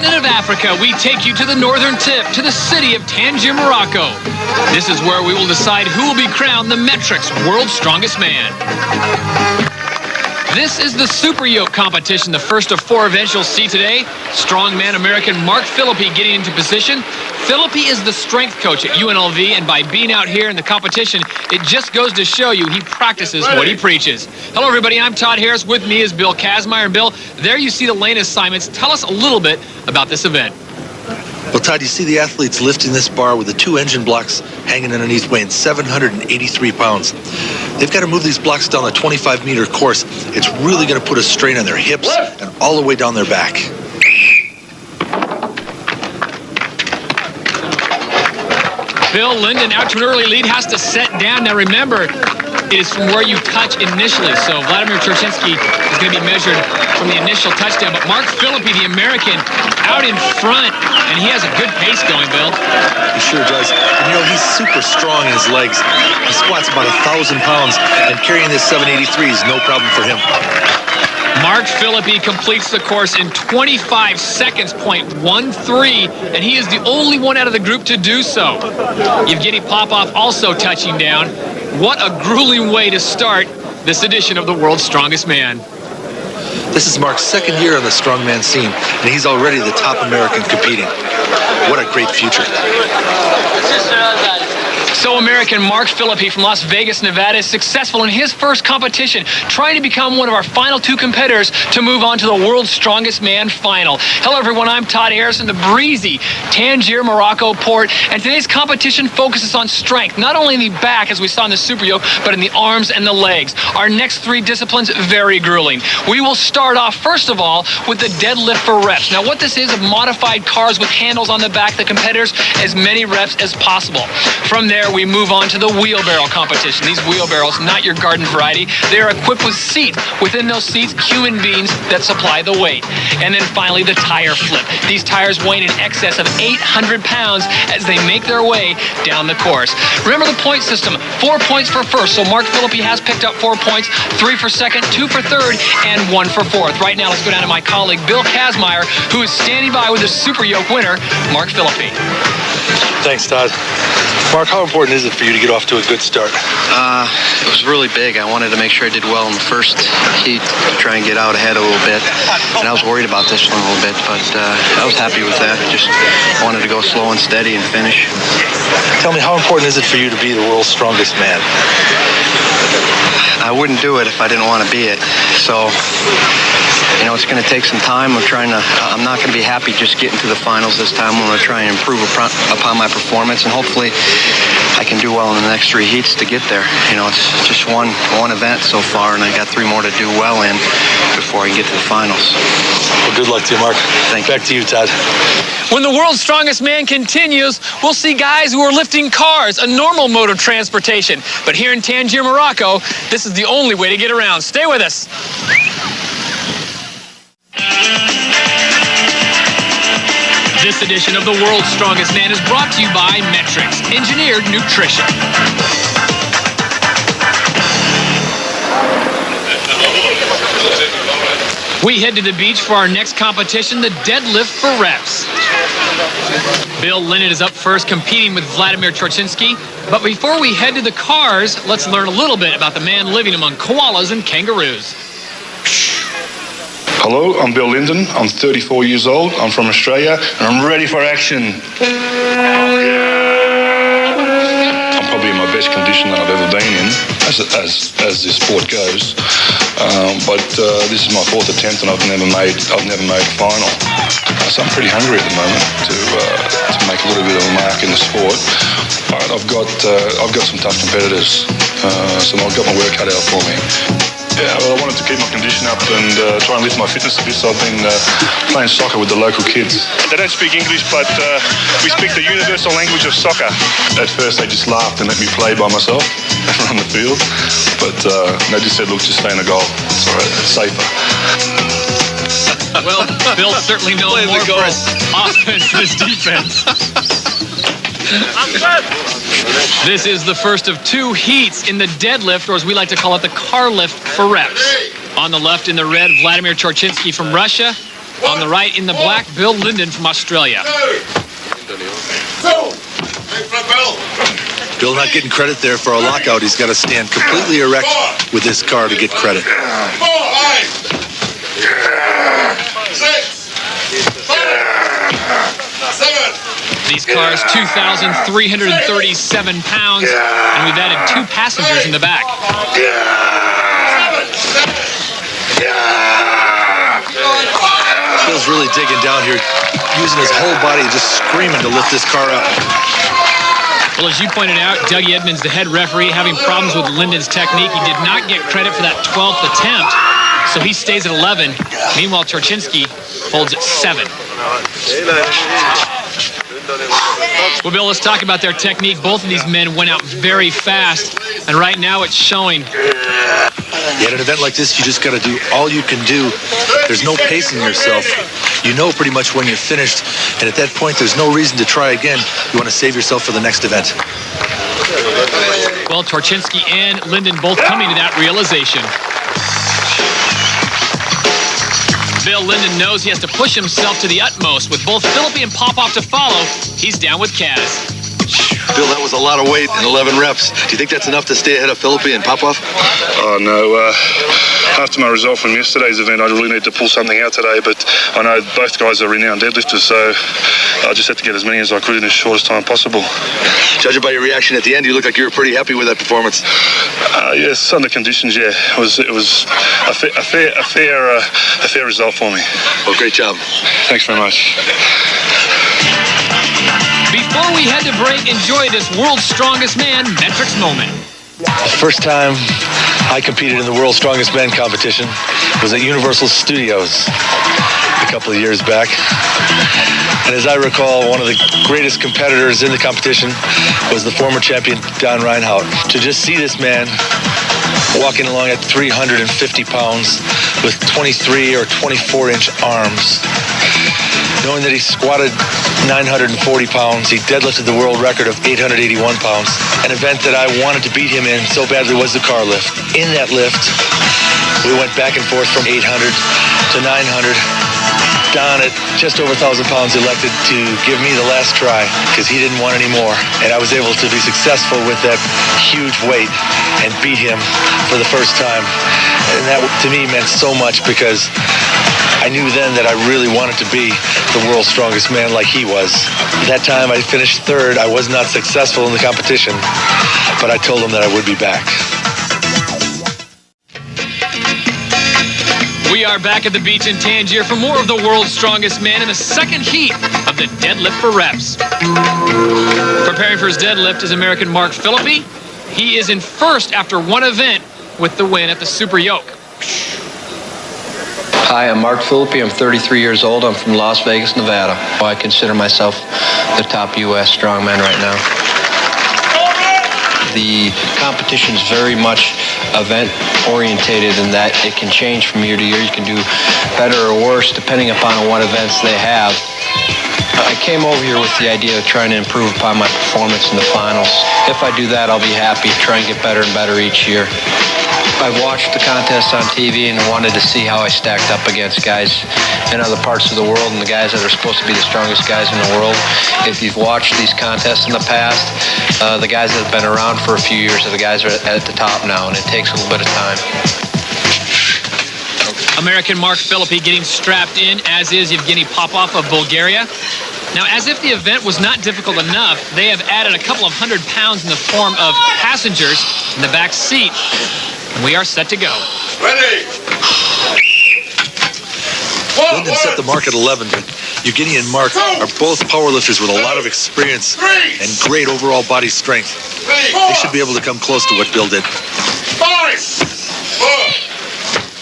continent of Africa, we take you to the northern tip, to the city of Tangier, Morocco. This is where we will decide who will be crowned the Metrics World's Strongest Man. This is the Super Yoke competition, the first of 4 events you'll see today. Strongman American Mark Philippi getting into position. Philippi is the strength coach at UNLV, and by being out here in the competition, it just goes to show you he practices what he preaches. Hello, everybody. I'm Todd Harris. With me is Bill Kazmaier. And Bill, there you see the lane assignments. Tell us a little bit about this event. Well, Todd, you see the athletes lifting this bar with the 2 engine blocks hanging underneath, weighing 783 pounds. They've got to move these blocks down a 25-meter course. It's really going to put a strain on their hips and all the way down their back. Bill, Lyndon out to an early lead, has to set down. Now remember, it is from where you touch initially. So Vladimir Turchinsky is going to be measured from the initial touchdown. But Mark Philippi, the American, out in front, and he has a good pace going, Bill. He sure does. And, you know, he's super strong in his legs. He squats about 1,000 pounds, and carrying this 783 is no problem for him. Mark Philippi completes the course in 25 seconds, .13, and he is the only one out of the group to do so. Evgeny Popov also touching down. What a grueling way to start this edition of the World's Strongest Man. This is Mark's 2nd year on the strongman scene, and he's already the top American competing. What a great future. So American Mark Philippi from Las Vegas, Nevada is successful in his first competition, trying to become one of our final 2 competitors to move on to the World's Strongest Man final. Hello everyone, I'm Todd Harris in the breezy Tangier, Morocco port, and today's competition focuses on strength, not only in the back as we saw in the Super Yoke, but in the arms and the legs. Our next 3 disciplines, very grueling. We will start off first of all with the deadlift for reps. Now what this is modified cars with handles on the back, the competitors as many reps as possible. From there we move on to the wheelbarrow competition. These wheelbarrows, not your garden variety, they are equipped with seats. Within those seats, human beings that supply the weight. And then finally, the tire flip. These tires weighing in excess of 800 pounds as they make their way down the course. Remember the point system, 4 points for first. So Mark Philippi has picked up 4 points, 3 for second, 2 for third, and 1 for fourth. Right now, let's go down to my colleague, Bill Kazmaier, who is standing by with the Super Yoke winner, Mark Philippi. Thanks, Todd. Mark, how important is it for you to get off to a good start? It was really big. I wanted to make sure I did well in the first heat to try and get out ahead a little bit. And I was worried about this one a little bit, but I was happy with that. Just wanted to go slow and steady and finish. Tell me, how important is it for you to be the world's strongest man? I wouldn't do it if I didn't want to be it. So, you know, it's going to take some time. I'm not going to be happy just getting to the finals this time. I'm going to try and improve upon my performance, and hopefully I can do well in the next 3 heats to get there. You know, it's just one event so far, and I got 3 more to do well in before I can get to the finals. Well, good luck to you, Mark. Thank you. Back to you, Todd. When the World's Strongest Man continues, we'll see guys who are lifting cars, a normal mode of transportation. But here in Tangier, Morocco, this is the only way to get around. Stay with us. This edition of the World's Strongest Man is brought to you by Metrics, engineered nutrition. We head to the beach for our next competition, the deadlift for reps. Bill Lyndon is up first, competing with Vladimir Turchinsky. But before we head to the cars, let's learn a little bit about the man living among koalas and kangaroos. Hello, I'm Bill Lyndon. I'm 34 years old. I'm from Australia, and I'm ready for action. I'm probably in my best condition that I've ever been in, as this sport goes. But this is my 4th attempt, and I've never made a final. So I'm pretty hungry at the moment to make a little bit of a mark in the sport. But I've got some tough competitors, so I've got my work cut out for me. Yeah, well, I wanted to keep my condition up and try and lift my fitness a bit, so I've been playing soccer with the local kids. They don't speak English, but we speak the universal language of soccer. At first, they just laughed and let me play by myself around the field, but they just said, look, just stay in the goal. It's all right, it's safer. Well, Bill certainly knows more for his offense than his defense. This is the first of 2 heats in the deadlift, or as we like to call it, the car lift for reps. On the left in the red, Vladimir Turchinsky from Russia. On the right, in the black, Bill Lyndon from Australia. Bill not getting credit there for a lockout. He's got to stand completely erect with his car to get credit. These cars, 2,337 pounds, and we've added 2 passengers in the back. Bill's really digging down here, using his whole body, just screaming to lift this car up. Well, as you pointed out, Dougie Edmonds, the head referee, having problems with Lyndon's technique. He did not get credit for that 12th attempt, so he stays at 11. Meanwhile, Turchinsky holds at 7. Well, Bill, let's talk about their technique. Both of these men went out very fast, and right now it's showing. Yeah, at an event like this, you just got to do all you can do. There's no pacing yourself. You know pretty much when you're finished, and at that point, there's no reason to try again. You want to save yourself for the next event. Well, Turchinsky and Lyndon both coming to that realization. Bill Lyndon knows he has to push himself to the utmost. With both Philippi and Popov to follow, he's down with Kaz. Bill, that was a lot of weight in 11 reps. Do you think that's enough to stay ahead of Philippi and Popov? Oh, no. After my result from yesterday's event, I really need to pull something out today, but I know both guys are renowned deadlifters, so I just had to get as many as I could in as shortest time possible. Judging by your reaction at the end, you look like you were pretty happy with that performance. Yes, under conditions, yeah. It was a fair result for me. Well, great job. Thanks very much. Before we head to break, enjoy this World's Strongest Man metrics moment. The first time I competed in the World's Strongest Men competition was at Universal Studios a couple of years back. And as I recall, one of the greatest competitors in the competition was the former champion, Don Reinhardt. To just see this man walking along at 350 pounds with 23 or 24-inch arms, knowing that he squatted 940 pounds, he deadlifted the world record of 881 pounds, an event that I wanted to beat him in so badly was the car lift. In that lift, we went back and forth from 800 to 900. Don, at just over 1,000 pounds, elected to give me the last try because he didn't want any more. And I was able to be successful with that huge weight and beat him for the first time. And that, to me, meant so much because I knew then that I really wanted to be the world's strongest man like he was. That time I finished third. I was not successful in the competition, but I told him that I would be back. We are back at the beach in Tangier for more of the World's Strongest Man in the second heat of the deadlift for reps. Preparing for his deadlift is American Mark Philippi. He is in first after one event with the win at the Super Yoke. Hi, I'm Mark Philippi. I'm 33 years old. I'm from Las Vegas, Nevada. I consider myself the top U.S. strongman right now. The competition is very much event-orientated in that it can change from year to year. You can do better or worse depending upon what events they have. I came over here with the idea of trying to improve upon my performance in the finals. If I do that, I'll be happy, try and get better and better each year. I've watched the contest on TV and wanted to see how I stacked up against guys in other parts of the world and the guys that are supposed to be the strongest guys in the world. If you've watched these contests in the past, the guys that have been around for a few years are the guys that are at the top now, and it takes a little bit of time. American Mark Philippi getting strapped in, as is Evgeny Popov of Bulgaria. Now, as if the event was not difficult enough, they have added a couple of 100 pounds in the form of passengers in the back seat. And we are set to go. Ready! Lyndon set the mark at 11, but Evgeny and Mark are both powerlifters with a lot of experience and great overall body strength. They should be able to come close to what Bill did. 5, 4,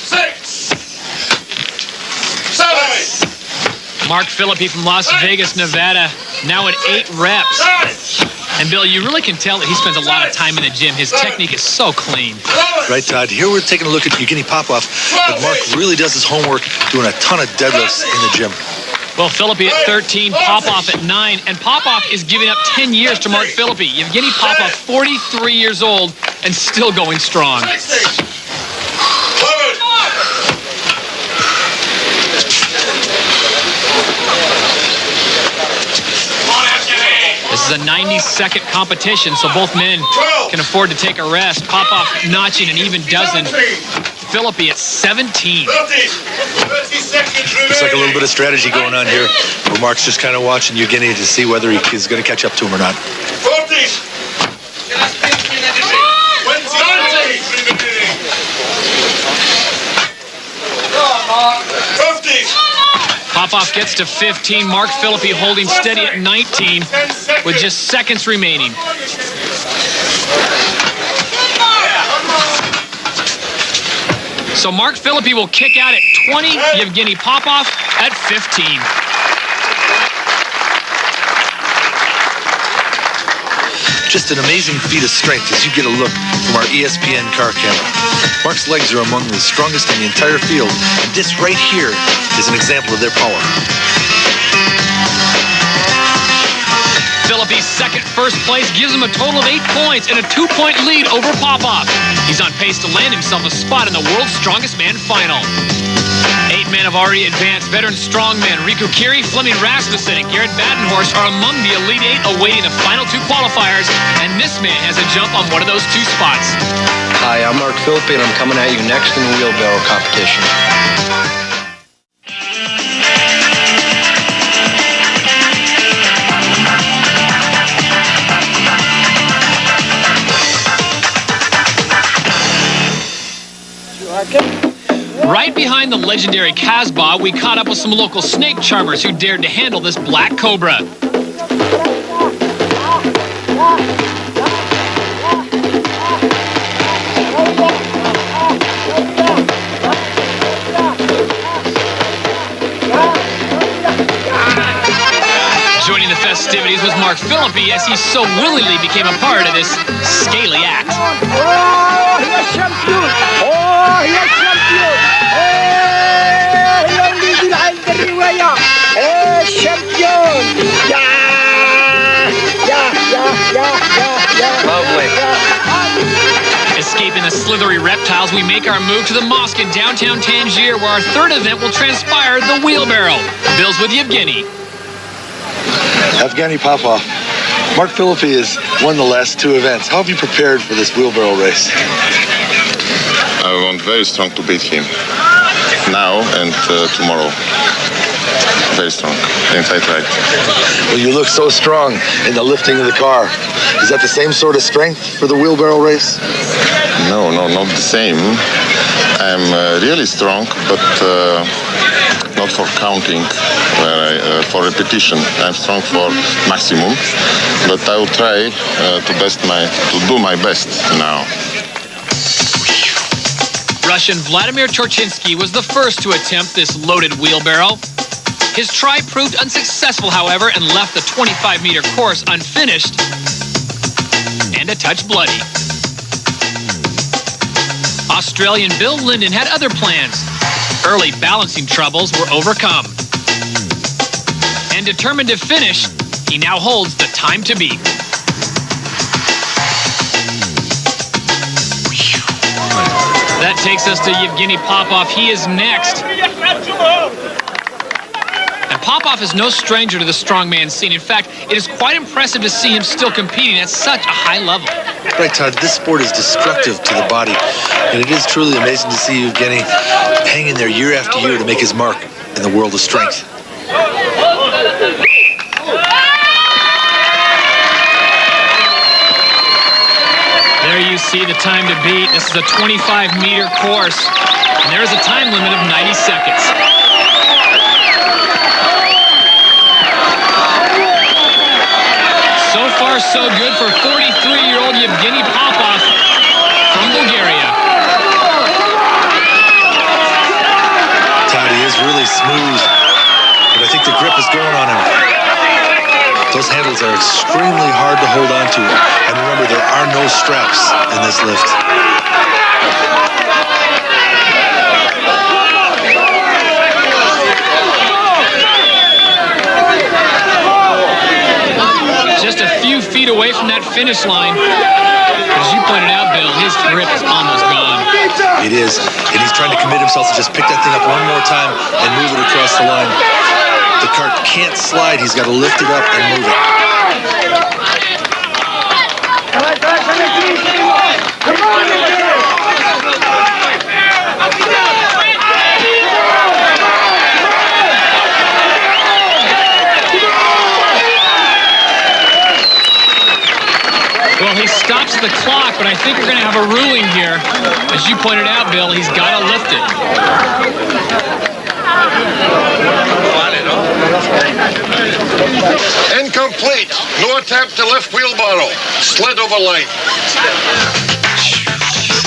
6, 7. Mark Philippi from Las Vegas, Nevada, now at 8 reps. And Bill, you really can tell that he spends a lot of time in the gym. His technique is so clean. Right, Todd. Here we're taking a look at Evgeny Popov, but Mark really does his homework doing a ton of deadlifts in the gym. Well, Philippi at 13, Popov at 9, and Popov is giving up 10 years to Mark Philippi. Evgeny Popov, 43 years old, and still going strong. This is a 90-second competition, so both men can afford to take a rest. Popov notching an even dozen. Philippi at 17. 30 seconds remaining. Looks like a little bit of strategy going on here, where Mark's just kind of watching Evgeny to see whether he's going to catch up to him or not. 40. 50. Popov gets to 15. Mark Philippi holding steady at 19 with just seconds remaining. So Mark Philippi will kick out at 20. Evgeny Popov at 15. Just an amazing feat of strength as you get a look from our ESPN car camera. Mark's legs are among the strongest in the entire field, and this right here is an example of their power. Philippi's second first place gives him a total of 8 points and a 2-point lead over Popov. He's on pace to land himself a spot in the World's Strongest Man final. 8 men have already advanced. Veteran strongmen Riku Kiri, Fleming Rasmussen, and Garrett Badenhorst are among the Elite 8 awaiting the final 2 qualifiers, and this man has a jump on one of those 2 spots. Hi, I'm Mark Philippi, and I'm coming at you next in the wheelbarrow competition. Right behind the legendary Casbah, we caught up with some local snake charmers who dared to handle this black cobra. Joining the festivities was Mark Philippi as he so willingly became a part of this scaly act. Lovely. Escaping the slithery reptiles, we make our move to the mosque in downtown Tangier, where our third event will transpire, the wheelbarrow. Bill's with Evgeny. Evgeny Popov. Mark Philippi has won the last 2 events. How have you prepared for this wheelbarrow race? I want very strong to beat him. Now and tomorrow. Very strong. Inside right. Well, you look so strong in the lifting of the car. Is that the same sort of strength for the wheelbarrow race? No, not the same. I'm really strong, but not for counting, for repetition. I'm strong for maximum, but I will try to do my best now. Russian Vladimir Turchinsky was the first to attempt this loaded wheelbarrow. His try proved unsuccessful, however, and left the 25-meter course unfinished and a touch bloody. Australian Bill Lyndon had other plans. Early balancing troubles were overcome. And determined to finish, he now holds the time to beat. That takes us to Evgeny Popov. He is next. And Popov is no stranger to the strongman scene. In fact, it is quite impressive to see him still competing at such a high level. Right, Todd, this sport is destructive to the body, and it is truly amazing to see Evgeny hang in there year after year to make his mark in the world of strength. There you see the time to beat. This is a 25-meter course, and there is a time limit of 90 seconds. So far, so good for 43-year-old Evgeny Popov from Bulgaria. Todd, he is really smooth, but I think the grip is going on him. Those handles are extremely hard to hold on to. And remember, there are no straps in this lift. Just a few feet away from that finish line. As you pointed out, Bill, his grip is almost gone. It is, and he's trying to commit himself to just pick that thing up one more time and move it across the line. The cart can't slide. He's got to lift it up and move it. Well, he stops the clock, but I think we're going to have a ruling here. As you pointed out, Bill, he's got to lift it. Incomplete. No attempt to lift wheelbarrow. Slid over line.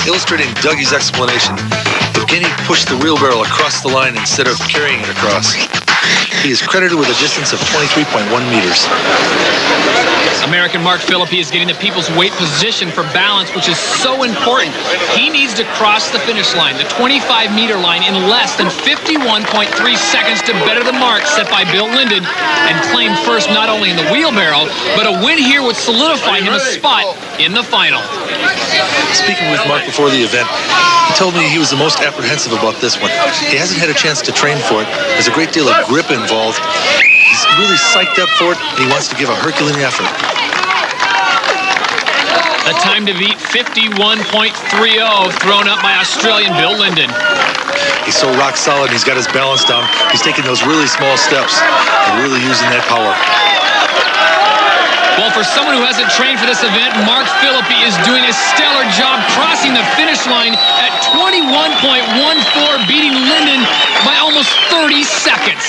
Illustrating Dougie's explanation, Evgeny pushed the wheelbarrow across the line instead of carrying it across. He is credited with a distance of 23.1 meters. American Mark Philippi is getting the people's weight position for balance, which is so important. He needs to cross the finish line, the 25-meter line, in less than 51.3 seconds to better the mark set by Bill Lyndon and claim first not only in the wheelbarrow, but a win here would solidify him a spot in the final. Speaking with Mark before the event, he told me he was the most apprehensive about this one. He hasn't had a chance to train for it. There's a great deal of grip involved. He's really psyched up for it, and he wants to give a Herculean effort. A time to beat 51.30 thrown up by Australian Bill Lyndon. He's so rock solid, he's got his balance down. He's taking those really small steps and really using that power. Well, for someone who hasn't trained for this event, Mark Philippi is doing a stellar job crossing the finish line at 21.14, beating Lyndon by almost 30 seconds.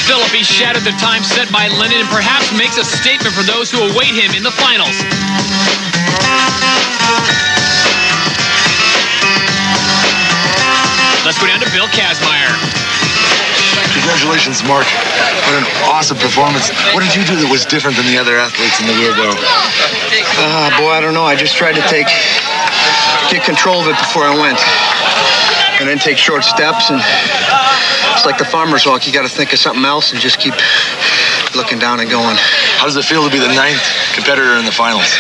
Philippi shattered the time set by Lyndon and perhaps makes a statement for those who await him in the finals. Let's go down to Bill Kazmaier. Congratulations, Mark. What an awesome performance. What did you do that was different than the other athletes in the wheelbarrow? Boy, I don't know. I just tried to get control of it before I went. And then take short steps, and it's like the farmer's walk. You got to think of something else and just keep looking down and going. How does it feel to be the 9th competitor in the finals?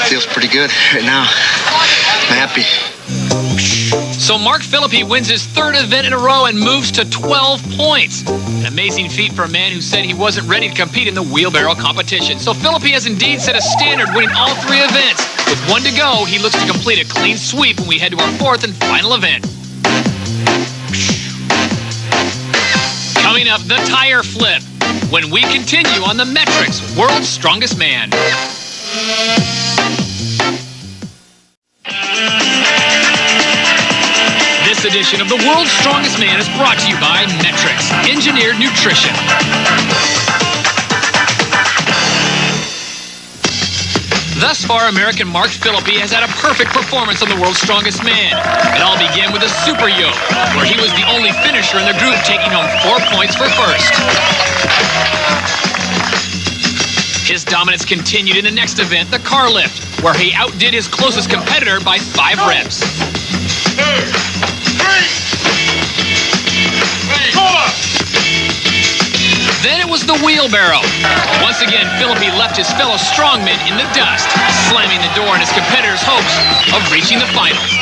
Feels pretty good right now. I'm happy. So Mark Philippi wins his 3rd event in a row and moves to 12 points. An amazing feat for a man who said he wasn't ready to compete in the wheelbarrow competition. So Philippi has indeed set a standard, winning all 3 events. With 1 to go, he looks to complete a clean sweep when we head to our 4th and final event. Coming up, the tire flip, when we continue on the metrics, World's Strongest Man. This edition of The World's Strongest Man is brought to you by Metrics, Engineered Nutrition. Thus far, American Mark Philippi has had a perfect performance on The World's Strongest Man. It all began with a super yoke, where he was the only finisher in the group, taking home 4 points for first. His dominance continued in the next event, the car lift, where he outdid his closest competitor by 5 reps. 2, 3, 4. Then it was the wheelbarrow. Once again, Philippi left his fellow strongman in the dust, slamming the door in his competitor's hopes of reaching the finals.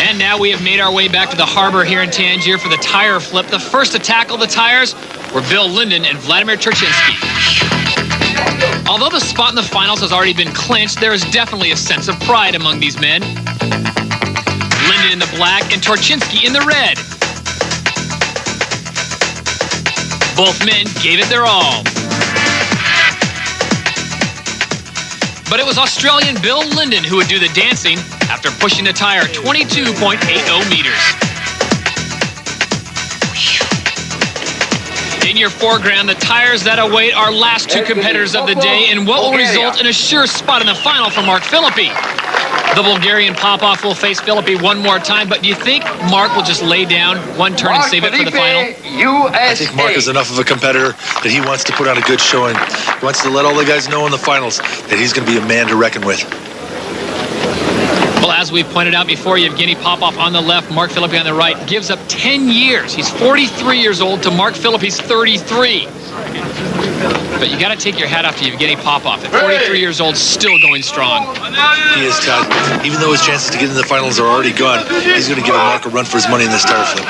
And now we have made our way back to the harbor here in Tangier for the tire flip. The first to tackle the tires were Bill Lyndon and Vladimir Turchinsky. Although the spot in the finals has already been clinched, there is definitely a sense of pride among these men. Lyndon in the black and Turchinsky in the red. Both men gave it their all. But it was Australian Bill Lyndon who would do the dancing after pushing the tire 22.80 meters. In your foreground, the tires that await our last 2 competitors of the day in what will result in a sure spot in the final for Mark Philippi. The Bulgarian Popov will face Philippi one more time, but do you think Mark will just lay down one turn and save it for the final? I think Mark is enough of a competitor that he wants to put on a good showing. He wants to let all the guys know in the finals that he's going to be a man to reckon with. Well, Well, as we pointed out before, Evgeny Popov on the left, Mark Philippi on the right, gives up 10 years. He's 43 years old to Mark Philippi's 33. But you got to take your hat off to Evgeny Popov. At 43 years old, still going strong. He is, Todd. Even though his chances to get in the finals are already gone, he's going to give Mark a run for his money in this tire flip.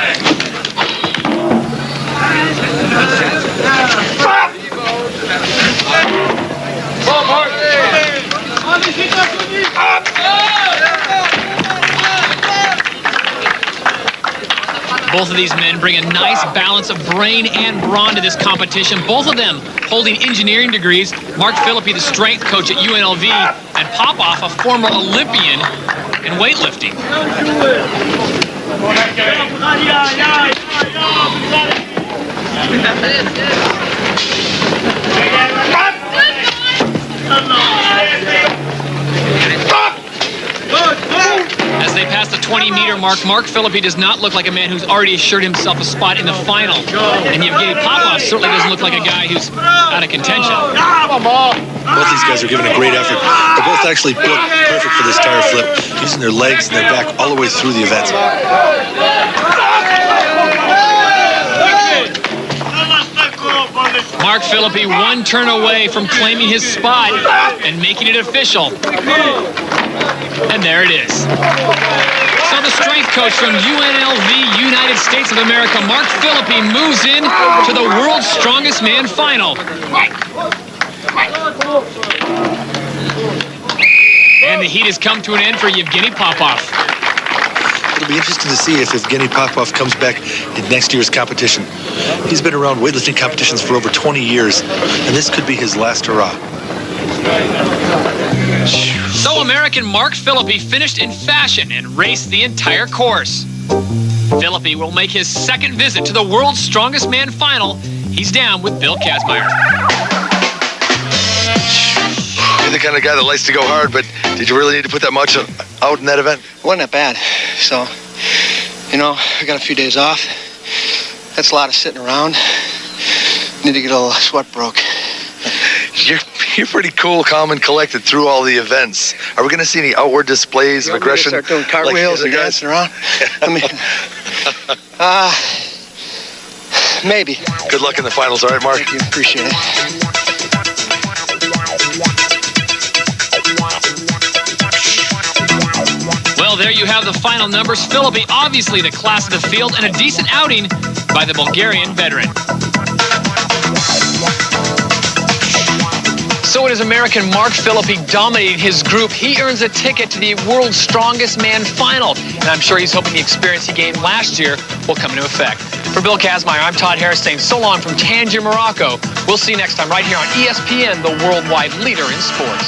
Both of these men bring a nice balance of brain and brawn to this competition. Both of them holding engineering degrees. Mark Philippi, the strength coach at UNLV, and Popov, a former Olympian in weightlifting. As they pass the 20-meter mark, Mark Philippi does not look like a man who's already assured himself a spot in the final. And Evgeny Popov certainly doesn't look like a guy who's out of contention. Both these guys are giving a great effort. They're both actually built perfect for this tire flip, using their legs and their back all the way through the event. Mark Philippi one turn away from claiming his spot and making it official. And there it is. So the strength coach from UNLV, United States of America, Mark Philippi, moves in to the World's Strongest Man final. And the heat has come to an end for Evgeny Popov. It'll be interesting to see if Evgeny Popov comes back in next year's competition. He's been around weightlifting competitions for over 20 years, and this could be his last hurrah. So American Mark Philippi finished in fashion and raced the entire course. Philippi will make his second visit to the World's Strongest Man final. He's down with Bill Kazmaier. You're the kind of guy that likes to go hard, but did you really need to put that much out in that event? It wasn't that bad. So, you know, I got a few days off. That's a lot of sitting around. Need to get a little sweat broke. You're pretty cool, calm, and collected through all the events. Are we going to see any outward displays of aggression? Start doing cartwheels and dancing around? I mean, maybe. Good luck in the finals, all right, Mark? Thank you. Appreciate it. Well, there you have the final numbers. Philippi, obviously the class of the field, and a decent outing by the Bulgarian veteran. So it is American Mark Philippi dominating his group. He earns a ticket to the World's Strongest Man final. And I'm sure he's hoping the experience he gained last year will come into effect. For Bill Kazmaier, I'm Todd Harris saying so long from Tangier, Morocco. We'll see you next time right here on ESPN, the worldwide leader in sports.